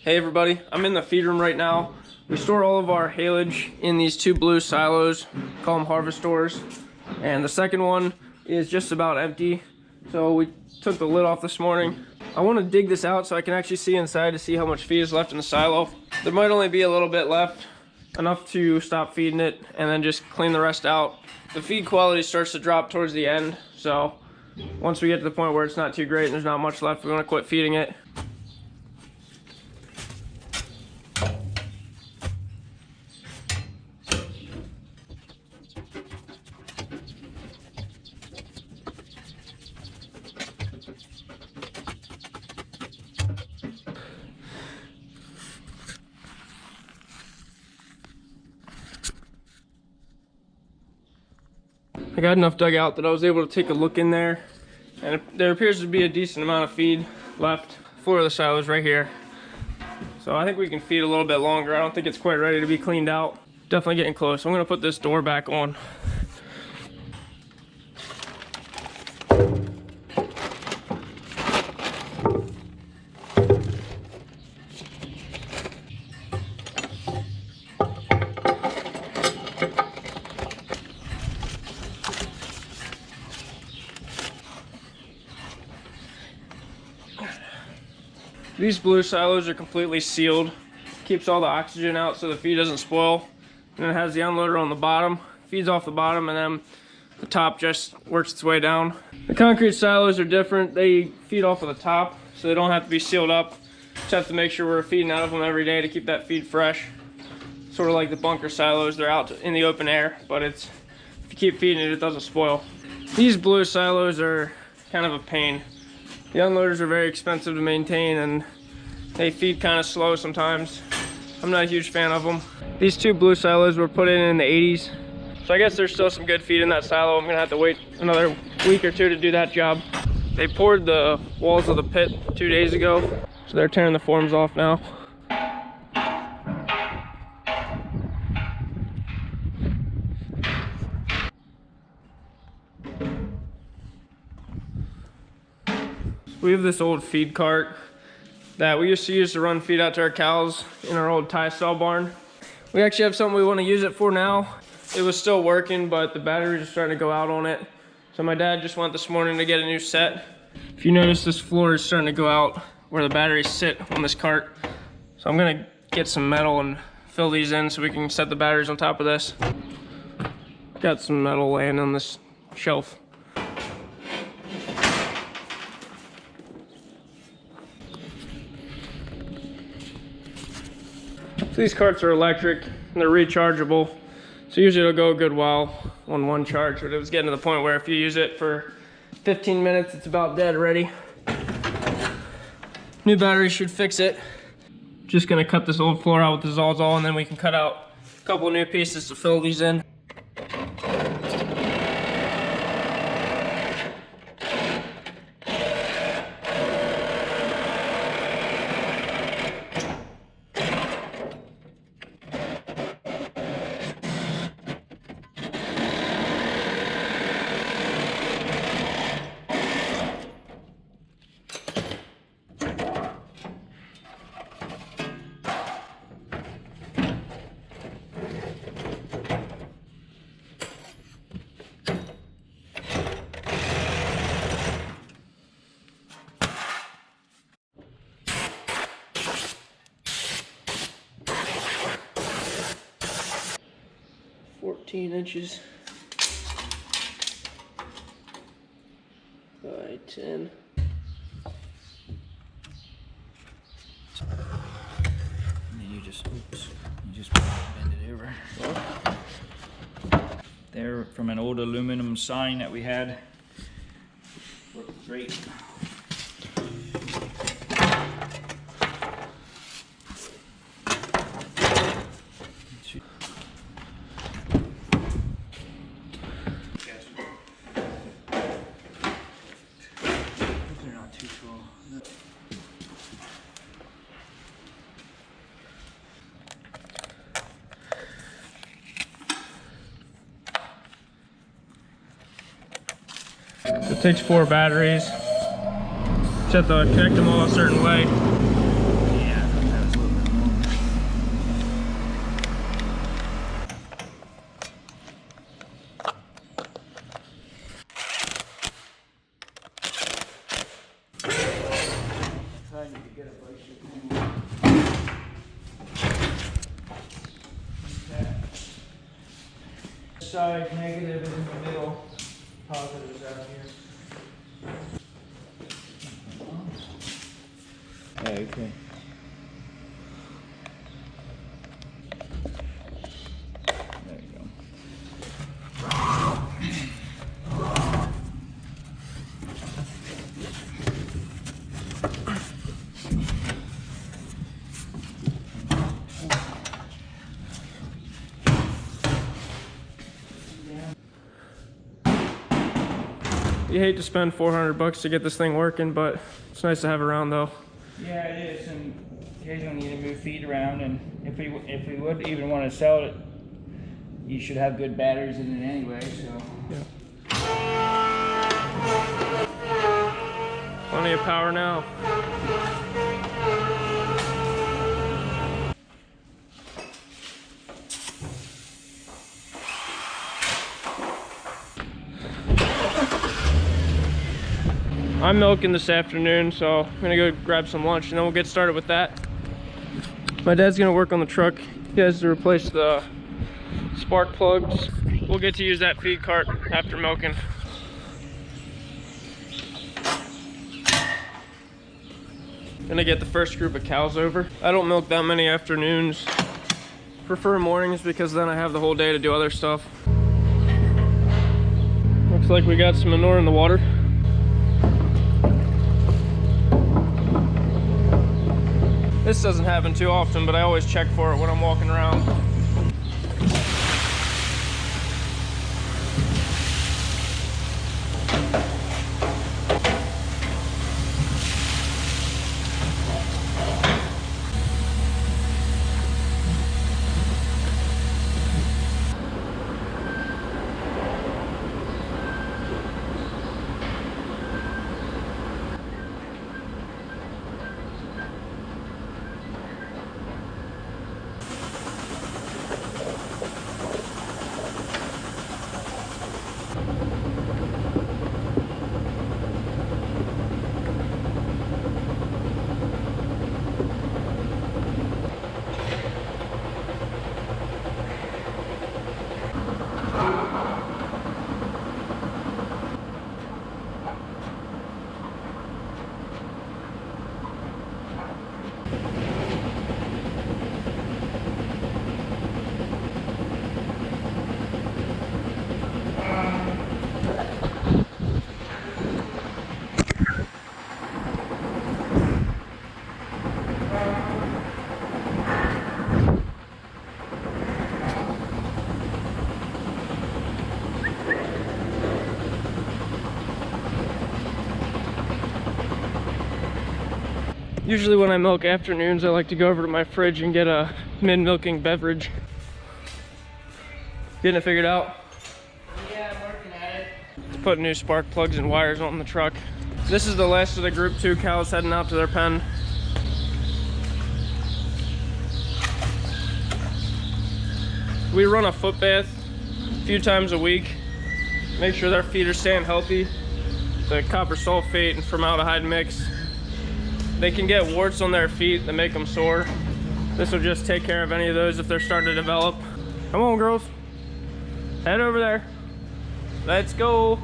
Hey everybody, I'm in the feed room right now. We store all of our haylage in these two blue silos, call them harvest stores. And the second one is just about empty. So we took the lid off this morning. I want to dig this out so I can actually see inside to see how much feed is left in the silo. There might only be a little bit left, enough to stop feeding it and then just clean the rest out. The feed quality starts to drop towards the end, so once we get to the point where it's not too great and there's not much left, we want to quit feeding it. I got enough dug out that I was able to take a look in there, and there appears to be a decent amount of feed left. The floor of the silo is right here, so I think we can feed a little bit longer. I don't think it's quite ready to be cleaned out. Definitely getting close. I'm gonna put this door back on. These blue silos are completely sealed. Keeps all the oxygen out so the feed doesn't spoil. And it has the unloader on the bottom. Feeds off the bottom and then the top just works its way down. The concrete silos are different. They feed off of the top, so they don't have to be sealed up. Just have to make sure we're feeding out of them every day to keep that feed fresh. Sort of like the bunker silos, they're out in the open air, but if you keep feeding it, it doesn't spoil. These blue silos are kind of a pain. The unloaders are very expensive to maintain and they feed kind of slow sometimes. I'm not a huge fan of them. These two blue silos were put in the 80s. So I guess there's still some good feed in that silo. I'm gonna have to wait another week or two to do that job. They poured the walls of the pit 2 days ago. So they're tearing the forms off now. We have this old feed cart that we used to use to run feed out to our cows in our old tie stall barn. We actually have something we want to use it for now. It was still working, but the batteries are starting to go out on it. So my dad just went this morning to get a new set. If you notice, this floor is starting to go out where the batteries sit on this cart. So I'm gonna get some metal and fill these in so we can set the batteries on top of this. Got some metal laying on this shelf. So these carts are electric and they're rechargeable. So usually it'll go a good while on one charge, but it was getting to the point where if you use it for 15 minutes, it's about dead ready. New battery should fix it. Just gonna cut this old floor out with the Sawzall and then we can cut out a couple of new pieces to fill these in. Inches by 10. And then you just bend it over. They're from an old aluminum sign that we had. Worked great. It takes 4 batteries. Just have to connect them all a certain way. Yeah, that was side, negative is in the middle, positive is out here. Okay. There you go. You hate to spend $400 to get this thing working, but it's nice to have around though. Yeah, it is, and occasionally need to move feet around, and if we would even want to sell it, you should have good batteries in it anyway, so. Yeah. Plenty of power now. I'm milking this afternoon, so I'm gonna go grab some lunch and then we'll get started with that. My dad's gonna work on the truck. He has to replace the spark plugs. We'll get to use that feed cart after milking. Gonna get the first group of cows over. I don't milk that many afternoons. Prefer mornings because then I have the whole day to do other stuff. Looks like we got some manure in the water. This doesn't happen too often, but I always check for it when I'm walking around. Usually when I milk afternoons, I like to go over to my fridge and get a mid-milking beverage. Getting it figured out? Yeah, I'm working at it. Put new spark plugs and wires on the truck. This is the last of the group 2 cows heading out to their pen. We run a foot bath a few times a week. Make sure their feet are staying healthy. The copper sulfate and formaldehyde mix. They can get warts on their feet that make them sore. This will just take care of any of those if they're starting to develop. Come on, girls. Head over there. Let's go.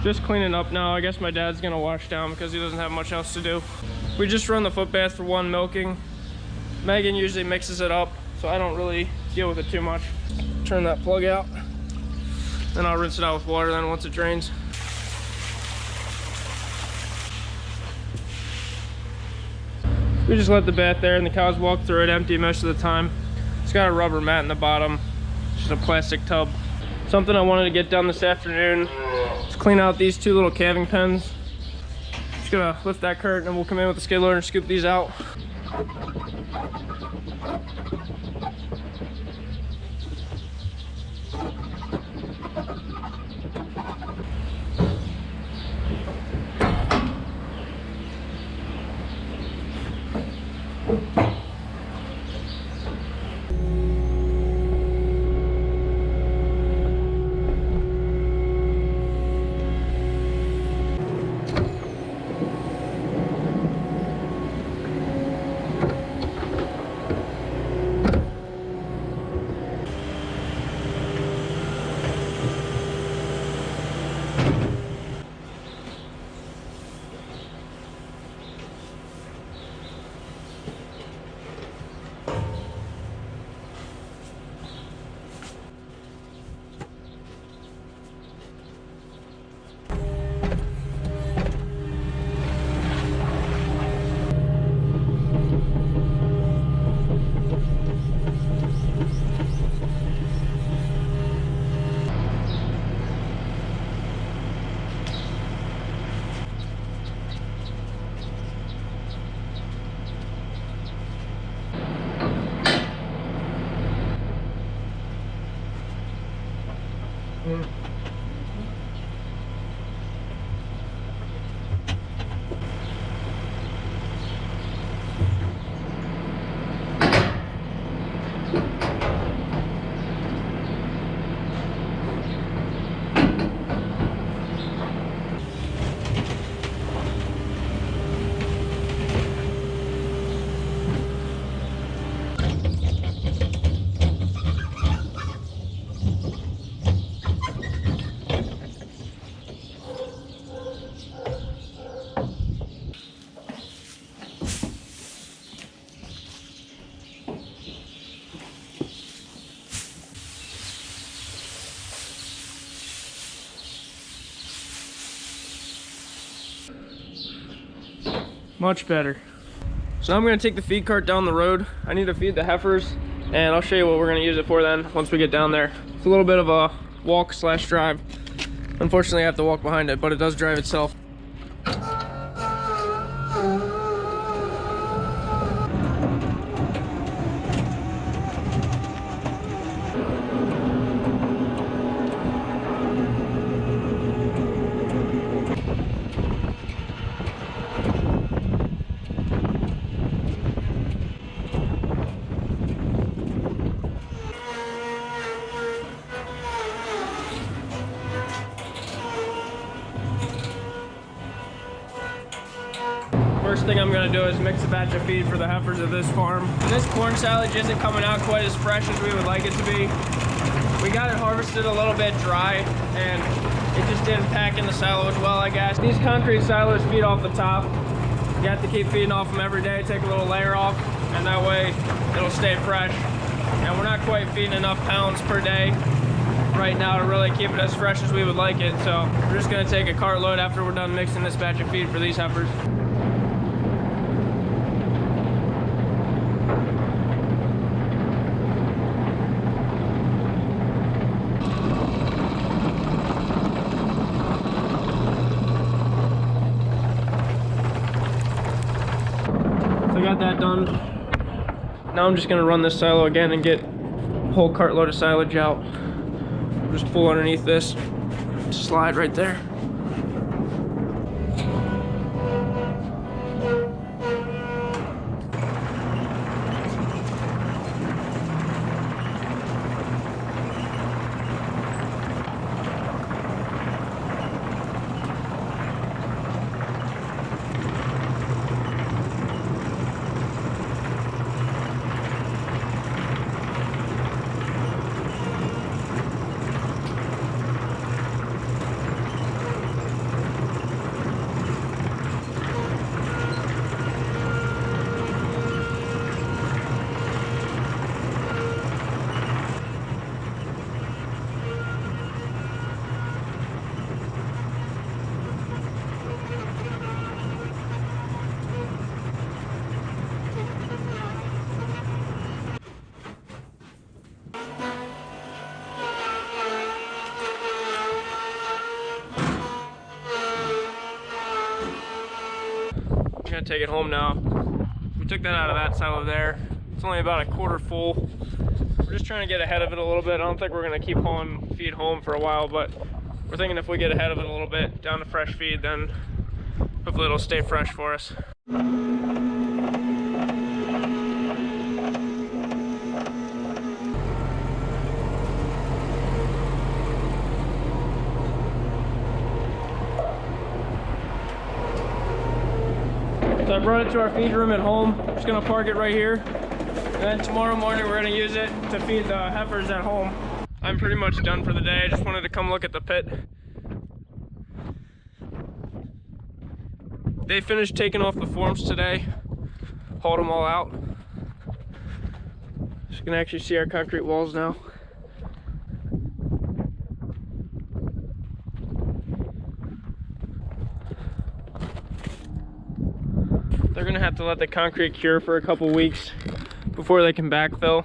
Just cleaning up now. I guess my dad's gonna wash down because he doesn't have much else to do. We just run the foot bath for 1 milking. Megan usually mixes it up, so I don't really deal with it too much. Turn that plug out, then I'll rinse it out with water then once it drains. We just let the bath there and the cows walk through it empty most of the time. It's got a rubber mat in the bottom, just a plastic tub. Something I wanted to get done this afternoon is clean out these 2 little calving pens. Just gonna lift that curtain and we'll come in with the skid loader and scoop these out. Much better. So now I'm gonna take the feed cart down the road. I need to feed the heifers, and I'll show you what we're gonna use it for then once we get down there. It's a little bit of a walk slash drive. Unfortunately, I have to walk behind it, but it does drive itself. First thing I'm gonna do is mix a batch of feed for the heifers of this farm. This corn silage isn't coming out quite as fresh as we would like it to be. We got it harvested a little bit dry, and it just didn't pack in the silo as well, I guess. These concrete silos feed off the top. You have to keep feeding off them every day, take a little layer off, and that way it'll stay fresh. And we're not quite feeding enough pounds per day right now to really keep it as fresh as we would like it. So we're just gonna take a cartload after we're done mixing this batch of feed for these heifers. So I got that done. Now I'm just gonna run this silo again and get a whole cartload of silage out. Just pull underneath this, slide right there. I'm gonna take it home now. We took that out of that silo there. It's only about a quarter full. We're just trying to get ahead of it a little bit. I don't think we're gonna keep hauling feed home for a while, but we're thinking if we get ahead of it a little bit, down to fresh feed, then hopefully it'll stay fresh for us. So I brought it to our feed room at home. Just gonna park it right here. And then tomorrow morning we're gonna use it to feed the heifers at home. I'm pretty much done for the day. I just wanted to come look at the pit. They finished taking off the forms today. Hauled them all out. So you can actually see our concrete walls now. They're gonna have to let the concrete cure for a couple weeks before they can backfill.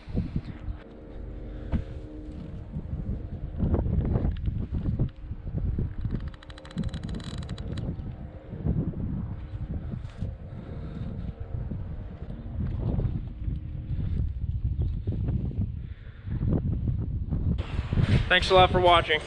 Thanks a lot for watching.